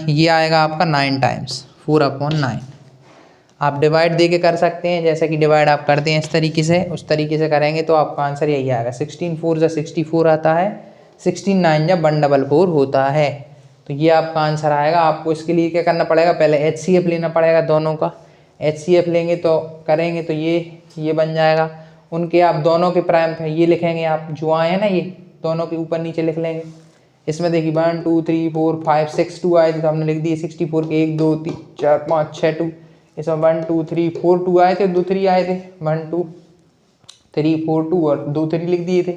ये आएगा आपका 9 टाइम्स 4/9। आप डिवाइड दे के कर सकते हैं, जैसे कि डिवाइड आप करते हैं इस तरीके से, उस तरीके से करेंगे तो आपका आंसर यही आएगा। 16 4 से 64 आता है, 16 9 जब 144 होता है, तो ये आपका आंसर आएगा। आपको इसके लिए क्या करना पड़ेगा, पहले HCF लेना पड़ेगा दोनों का। HCF लेंगे तो करेंगे तो ये बन जाएगा। उनके आप दोनों के प्राइम ये लिखेंगे, आप जो आए हैं ना ये दोनों के ऊपर नीचे लिख लेंगे। इसमें देखिए 1 2 3 4 5 6 2 आए थे तो हमने लिख दिए 64 के 1 2 3 4 5 6 2। इसमें 1 2 3 4 2 आए थे, 2 3 आए थे, 1 2 3 4 2 और 2 3 लिख दिए थे।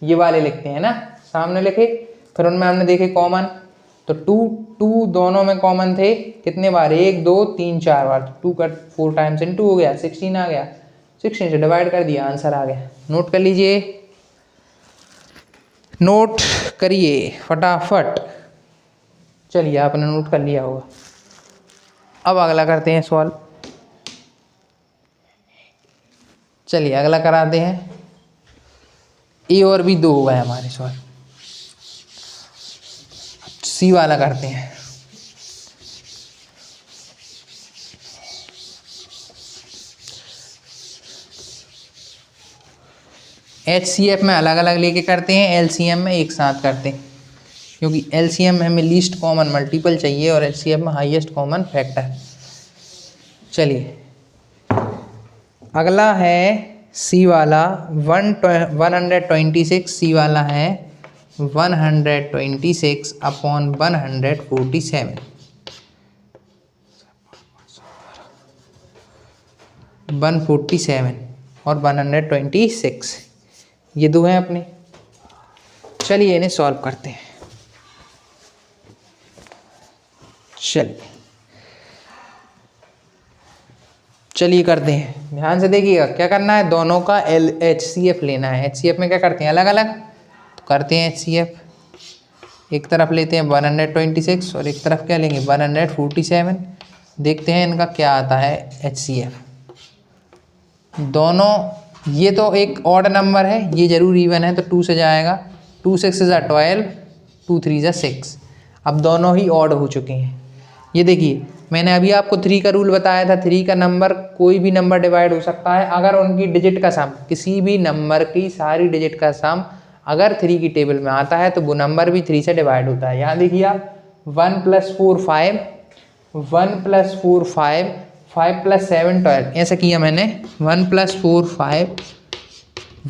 ये वाले लिखते हैं ना, सामने लिखे, फिर उनमें हमने देखे कॉमन, तो 2 2 दोनों में कॉमन थे कितने बार, 1 2 3 4 बार, तो 2 का 4 टाइम्स इनटू हो गया, 16 आ गया, 16 से डिवाइड कर दिया, आंसर आ गया। नोट कर लीजिए, नोट करिए फटाफट। चलिए आपने नोट कर लिया होगा। अब अगला करते हैं सवाल। चलिए अगला कराते हैं। ए और बी 2 हो गए हमारे सवाल। सी वाला करते हैं। HCF में अलग अलग लेके करते हैं, LCM में एक साथ करते हैं, क्योंकि LCM में हमें लीस्ट कॉमन मल्टीपल चाहिए और HCF में हाईएस्ट कॉमन फैक्टर। चलिए अगला है सी वाला 126, सी वाला है 126/147, 147 और 126, ये दो हैं अपने। चलिए इन्हें सॉल्व करते हैं। चलिए करते हैं, ध्यान से देखिएगा क्या करना है। दोनों का HCF लेना है। HCF में क्या करते हैं, अलग अलग तो करते हैं। HCF एक तरफ लेते हैं 126 और एक तरफ क्या लेंगे 147। देखते हैं इनका क्या आता है HCF। दोनों, ये तो एक ऑड नंबर है, ये जरूर इवन है तो 2 से जाएगा, 2 6 जा 12, 2 3 जा 6। अब दोनों ही ऑड हो चुके हैं। ये देखिए मैंने अभी आपको 3 का रूल बताया था। 3 का नंबर कोई भी नंबर डिवाइड हो सकता है अगर उनकी डिजिट का सम, किसी भी नंबर की सारी डिजिट का सम अगर 3 की टेबल में आता है तो वो नंबर भी 3 से डिवाइड होता है। यहाँ देखिए आप 1 + 4 5, 1 + 4 5, 5 + 7 12, ऐसा किया मैंने। 1 + 4 5,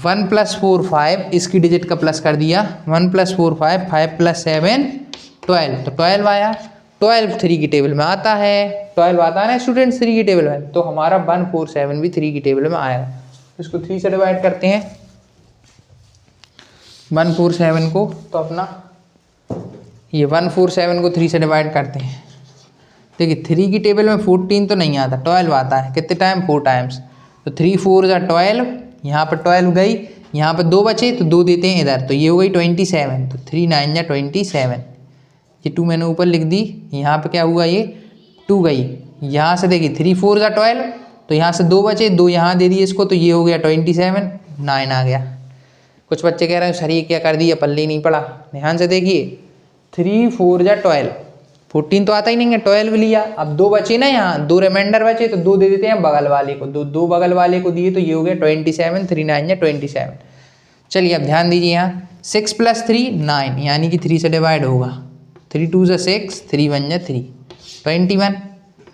1 + 4 5 इसकी डिजिट का प्लस कर दिया, 1 + 4 5, 5 + 7 12, तो 12 आया। 12 3 की टेबल में आता है, 12 आता है ना स्टूडेंट्स 3 की टेबल में, तो हमारा 147 भी 3 की टेबल में आएगा। इसको 3 से डिवाइड करते हैं 147 को, तो अपना ये 147 को 3 से डिवाइड करते हैं। देखिए 3 की टेबल में 14 तो नहीं आता, 12 आता है, कितने टाइम 4 टाइम्स, तो 3 4 जा 12, यहाँ पर 12 गई, यहाँ पर 2 बचे तो 2 देते हैं इधर, तो ये हो गई 27, तो 3 9 जा 27। ये 2 मैंने ऊपर लिख दी, यहाँ पे क्या हुआ ये 2 गई, यहाँ से देखिए 3 4 जा 12, तो यहाँ से 2 बचे, 2 यहाँ दे दिए इसको, तो ये हो गया 27, 9 आ गया। कुछ बच्चे कह रहे हैं सर ये क्या कर दिया, पल्ले नहीं पड़ा। ध्यान से देखिए 3 4 जा 12, 14 तो आता ही नहीं है, 12 लिया, अब 2 बचे ना, यहाँ 2 रिमाइंडर बचे तो 2 दे देते हैं बगल वाले को, 2 बगल वाले को दिए तो ये हो गया 27, 3 9 जा 27। चलिए अब ध्यान दीजिए यहाँ 6 + 3 9, यानी कि 3 से डिवाइड होगा, 3 2 जा 6, 3 1 जा 3, 21।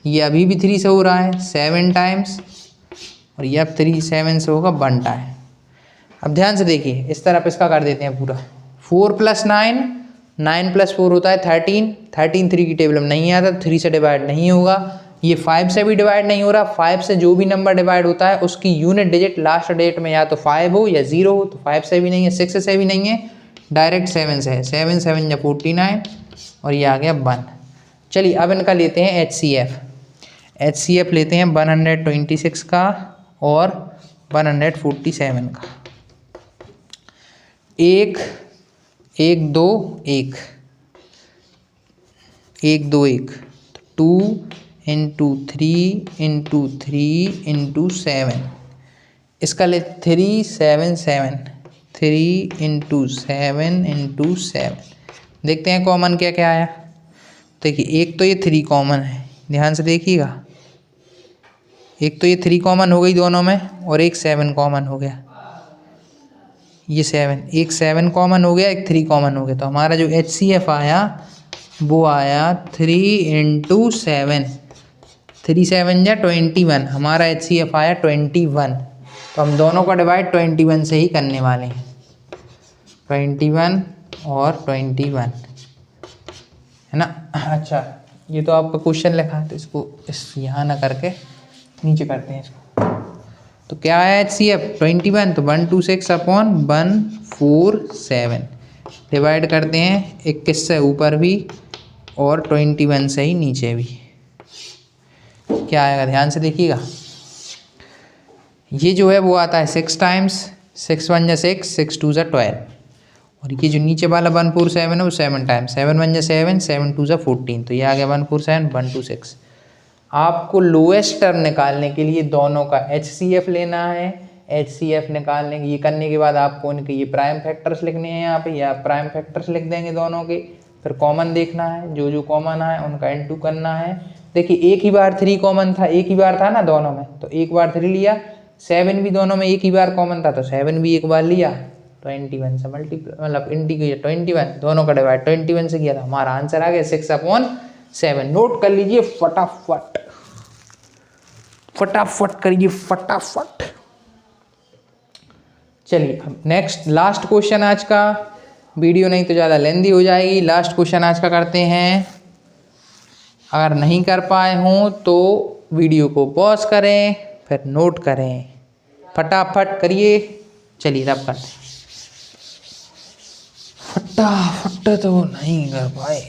ये अभी भी 3 से हो रहा है 7 टाइम्स, और ये अब 3 7 से होगा 1 टाइम। अब ध्यान से देखिए इस तरफ इसका कर देते हैं पूरा, 4 + 9, 9 + 4 होता है 13, 13 3 की टेबल में नहीं आता, 3 से डिवाइड नहीं होगा। ये 5 से भी डिवाइड नहीं हो रहा, 5 से जो भी नंबर डिवाइड होता है उसकी यूनिट डिजिट लास्ट डेट में या तो 5 हो या 0 हो, तो 5 से भी नहीं है, 6 से भी नहीं है, डायरेक्ट 7 से है, 7 7 या 49 और ये आ गया 1। चलिए अब इनका लेते हैं HCF लेते हैं 126 का और 147 का। 1 1 2 1 1 2 1 2 इंटू 3 इंटू 3 इंटू 7, इसका ले 3 7 7 3 इंटू 7 इंटू 7। देखते हैं कॉमन क्या क्या आया। देखिए एक तो ये 3 कॉमन है, ध्यान से देखिएगा। एक तो ये 3 कॉमन हो गई दोनों में और एक 7 कॉमन हो गया। ये 7, एक 7 कॉमन हो गया, एक 3 कॉमन हो गया। तो हमारा जो HCF आया वो आया 3 इंटू 7, 3 7 या 21। हमारा HCF आया 21। तो हम दोनों का डिवाइड 21 से ही करने वाले हैं, 21 और 21, है ना। अच्छा ये तो आपका क्वेश्चन लिखा है तो इसको इस यहाँ ना करके नीचे करते हैं इसको। तो क्या आया HCF 21, तो 126/147 डिवाइड करते हैं 21 से ऊपर भी और 21 से ही नीचे भी। क्या आएगा ध्यान से देखिएगा। ये जो है वो आता है 6 टाइम्स, 6 1 जा 6, 6 2 जा 12। और ये जो नीचे वाला 147 है वो 7 टाइम्स, 7 1 जा 7, 7 2 जा 14। तो ये आ गया 147 126। आपको लोएस्ट टर्म निकालने के लिए दोनों का HCF लेना है। HCF निकालने ये करने के बाद आपको उनके ये प्राइम फैक्टर्स लिखने हैं यहाँ पे, या प्राइम फैक्टर्स लिख देंगे दोनों के। फिर कॉमन देखना है, जो जो कॉमन है उनका इनटू करना है। देखिए एक ही बार 3 कॉमन था, एक ही बार था ना दोनों में, तो एक बार 3 लिया। 7 भी दोनों में एक ही बार कॉमन था तो 7 भी एक बार लिया। 21 से मतलब इंटीग्रेट 21, दोनों का डिवाइड 21 से किया था। हमारा आंसर आ गया 6/7। नोट कर लीजिए फटाफट, फटाफट करिए फटाफट। चलिए अब नेक्स्ट लास्ट क्वेश्चन आज का, वीडियो नहीं तो ज़्यादा लेंदी हो जाएगी। लास्ट क्वेश्चन आज का करते हैं। अगर नहीं कर पाए हों तो वीडियो को पॉज करें, फिर नोट करें, फटाफट करिए। चलिए रब करते हैं। फटाफट तो नहीं कर पाए।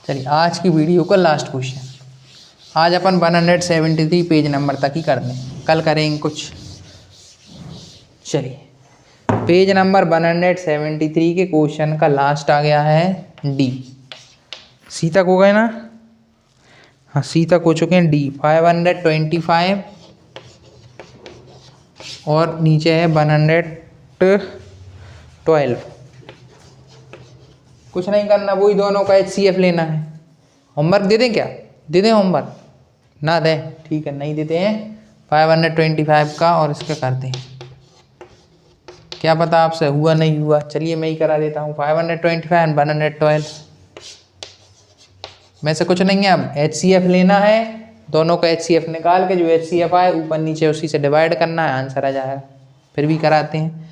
चलिए आज की वीडियो का लास्ट क्वेश्चन। आज अपन 173 पेज नंबर तक ही कर दें, कल करेंगे कुछ। चलिए पेज नंबर 173 के क्वेश्चन का लास्ट आ गया है डी। सी तक हो गए ना? हाँ सी तक हो चुके हैं। डी 525 और नीचे है 112। कुछ नहीं करना, वही दोनों का HCF लेना है। होमवर्क दे दें क्या? दे दें होमवर्क? ना दें, ठीक है नहीं देते हैं। 525 का और इसका करते हैं। क्या पता आपसे हुआ नहीं हुआ, चलिए मैं ही करा देता हूँ। 525 और 112 में से कुछ नहीं है। अब HCF लेना है, दोनों का HCF निकाल के जो HCF आए ऊपर नीचे उसी से डिवाइड करना है, आंसर आ जाएगा। फिर भी कराते हैं।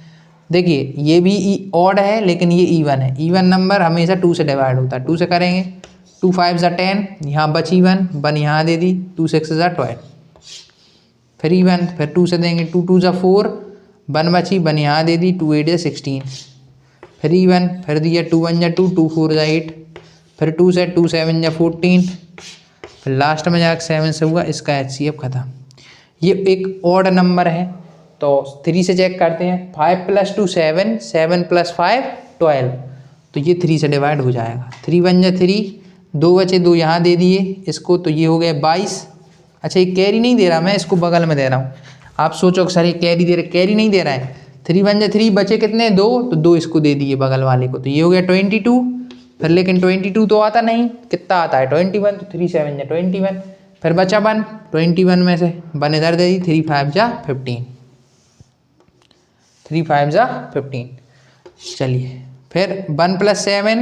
देखिए ये भी ऑड है लेकिन ये इवन है। इवन नंबर हमेशा 2 से डिवाइड होता है, 2 से करेंगे। 2 5 जा 10, यहाँ बची 1 यहाँ दे दी। 2 6 जा 12, फिर इवन, फिर 2 से देंगे। 2 2 जा 4, 1 बची, 1 यहाँ दे दी। 2 8 जा 16, फिर इवन, फिर दिया। 2 1 जा 2, 2 4 जा 8, फिर 2 से 2 7 जा 14, फिर लास्ट में जाकर 7 से हुआ। इसका HCF खत्म। ये एक ऑड नंबर है तो 3 से चेक करते हैं। 5 + 2 7, 7 + 5 12, तो ये 3 से डिवाइड हो जाएगा। 3 1 जा 3, 2 बचे, 2 यहाँ दे दिए इसको, तो ये हो गया 22। अच्छा ये कैरी नहीं दे रहा, मैं इसको बगल में दे रहा हूँ। आप सोचो सर ये कैरी दे रहे, कैरी नहीं दे रहा है। 3 1 जा 3, बचे कितने? 2, तो 2 इसको दे दिए बगल वाले को, तो ये हो गया 22। फिर लेकिन 22 तो आता नहीं, कितना आता है? 21, तो 3 7 जा 21, फिर बचा 1, 21 में से 1 इधर दे दी। 3 5 जा 15, 3 5 जा 15। चलिए फिर 1 + 7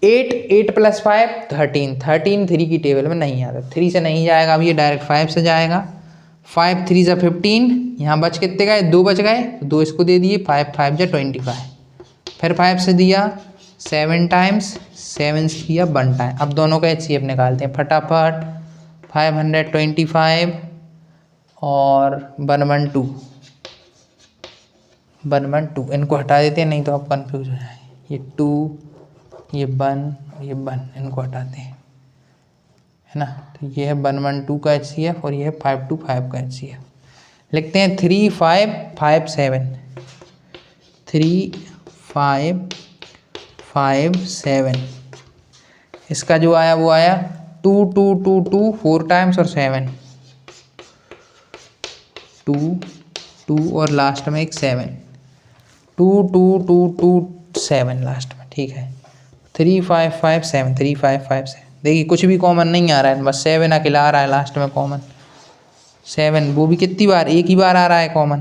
8, 8 + 5 13, 13 3 की टेबल में नहीं आता, 3 से नहीं जाएगा। अब ये डायरेक्ट 5 से जाएगा। 5 3 जा 15, यहाँ बच कितने गए? 2 बच गए, तो 2 इसको दे दिए। 5 5 जा 25, फिर 5 से दिया 7 टाइम्स, 7 से दिया 1 टाइम। अब दोनों का HCF निकालते हैं फटाफट। 525 और 112, 1 1 2, इनको हटा देते हैं नहीं तो आप कंफ्यूज हो जाएंगे। ये 2, ये 1, ये 1, इनको हटाते हैं, है ना। तो ये है 1 1 2 का HCF और ये है 5 2 5 का HCF। लिखते हैं 3 5 5 7, 3 5 5 7। इसका जो आया वो आया 2 2 2 2 4 टाइम्स और 7, 2 2 और लास्ट में एक 7, 2 2 2 2 7 लास्ट में, ठीक है। 3 5 5 7, 3 5 5 7। देखिए कुछ भी कॉमन नहीं आ रहा है, बस 7 अकेला आ रहा है लास्ट में कॉमन 7, वो भी कितनी बार, एक ही बार आ रहा है कॉमन।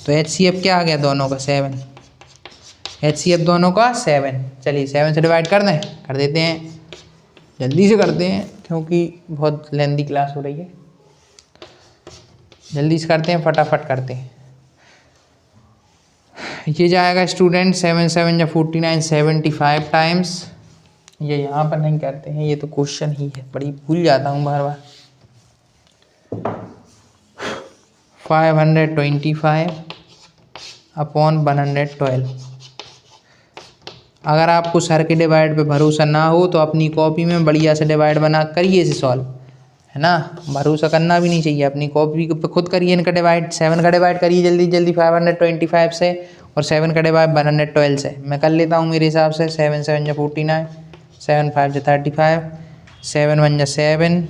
तो HCF क्या आ गया दोनों का 7, HCF दोनों का 7। चलिए 7 से डिवाइड कर दें, कर देते हैं, जल्दी से करते हैं क्योंकि बहुत लेंदी क्लास हो रही है। जल्दी से करते हैं, फटाफट करते हैं। ये जाएगा स्टूडेंट 7 7 या 49 75 टाइम्स। ये यहाँ पर नहीं करते हैं, ये तो क्वेश्चन ही है, बड़ी भूल जाता हूँ बार बार। 525 अपॉन 112। अगर आपको सर के डिवाइड पे भरोसा ना हो तो अपनी कॉपी में बढ़िया से डिवाइड बना करिए इसे सॉल्व, है ना। भरोसा करना भी नहीं चाहिए, अपनी कॉपी पे खुद करिए इनका डिवाइड। 7 का डिवाइड करिए जल्दी जल्दी 525 से, और 7 का डिवाइड 112 से। मैं कर लेता हूँ मेरे हिसाब से। 7 7 या 49, 7 5 या 35, 7 1 या 7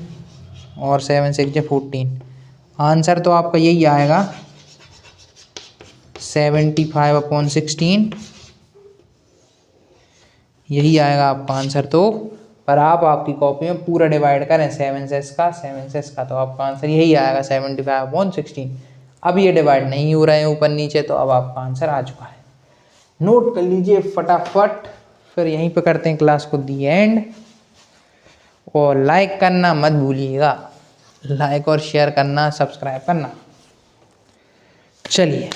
और 7 6 या 14। आंसर तो आपका यही आएगा 75 अपॉन 16, यही आएगा आपका आंसर। तो पर आप आपकी कॉपी में पूरा डिवाइड करें 7 से इसका, 7 से इसका, तो आपका आंसर यही आएगा 75 अपॉन 16। अब ये डिवाइड नहीं हो रहे हैं ऊपर नीचे, तो अब आपका आंसर आ चुका है। नोट कर लीजिए फटाफट, फिर यहीं पे करते हैं क्लास को दी एंड। और लाइक करना मत भूलिएगा, लाइक और शेयर करना, सब्सक्राइब करना। चलिए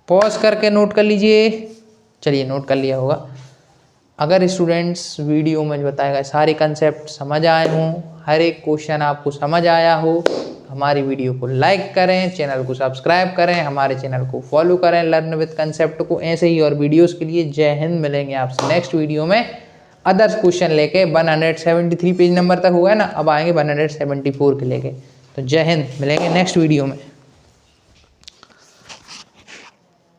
पॉज करके नोट कर लीजिए। चलिए नोट कर लिया होगा। अगर स्टूडेंट्स वीडियो में बताए गए सारे कंसेप्ट समझ आए हों, हर एक क्वेश्चन आपको समझ आया हो, हमारी वीडियो को लाइक करें, चैनल को सब्सक्राइब करें, हमारे चैनल को फॉलो करें लर्न विद कंसेप्ट को। ऐसे ही और वीडियोस के लिए जय हिंद। मिलेंगे आपसे नेक्स्ट वीडियो में अदर्स क्वेश्चन लेके। 173 पेज नंबर तक हुआ है ना, अब आएंगे 174 के लेके। तो जय हिंद, मिलेंगे नेक्स्ट वीडियो में।